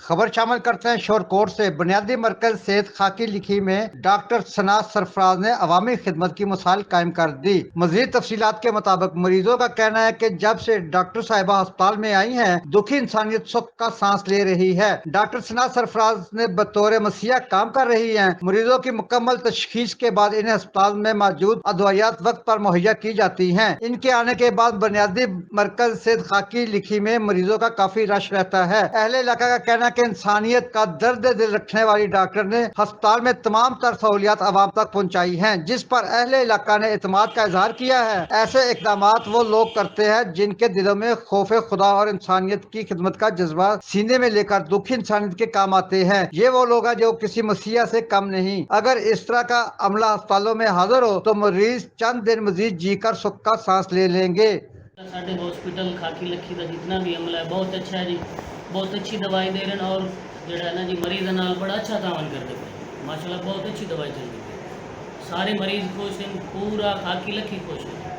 खबर शामिल करते हैं शोरकोट से। बुनियादी मरकज सेहत खाकी लिखी में डॉक्टर सना सरफराज ने अवामी खिदमत की मिसाल कायम कर दी। मजीद तफसीलात के मुताबिक मरीजों का कहना है कि जब से डॉक्टर साहिबा अस्पताल में आई हैं, दुखी इंसानियत सुख का सांस ले रही है। डॉक्टर सना सरफराज ने बतौर मसीहा काम कर रही हैं। मरीजों की मुकम्मल तशखीस के बाद इन्हें अस्पताल में मौजूद अदवायात वक्त पर मुहैया की जाती हैं। इनके आने के बाद बुनियादी मरकज सेहत खाकी लिखी में मरीजों का काफी रश रहता है। अहले इलाका का कहना कि इंसानियत का दर्द दिल रखने वाली डॉक्टर ने अस्पताल में तमाम तर सहूलियात आवाम तक पहुंचाई हैं, जिस पर अहले इलाका ने एतमाद का इजहार किया है। ऐसे इकदाम वो लोग करते हैं जिनके दिलों में खौफ खुदा और इंसानियत की खिदमत का जज्बा सीने में लेकर दुखी इंसानियत के काम आते हैं। ये वो लोग हैं जो किसी मसीहा से कम नहीं। अगर इस तरह का अमला अस्पतालों में हाजिर हो तो मरीज चंद दिन मजीद जीकर सुख का सांस ले लेंगे। साढ़े हॉस्पिटल खाकी लखी का जितना भी अमला है बहुत अच्छा है जी, बहुत अच्छी दवाई दे रहे हैं और जोड़ा ना जी मरीज़ नाल बड़ा अच्छा तामल करते हैं। माशाल्लाह बहुत अच्छी दवाई चलती है, सारे मरीज़ खुश हैं, पूरा खाकी लखी खुश है।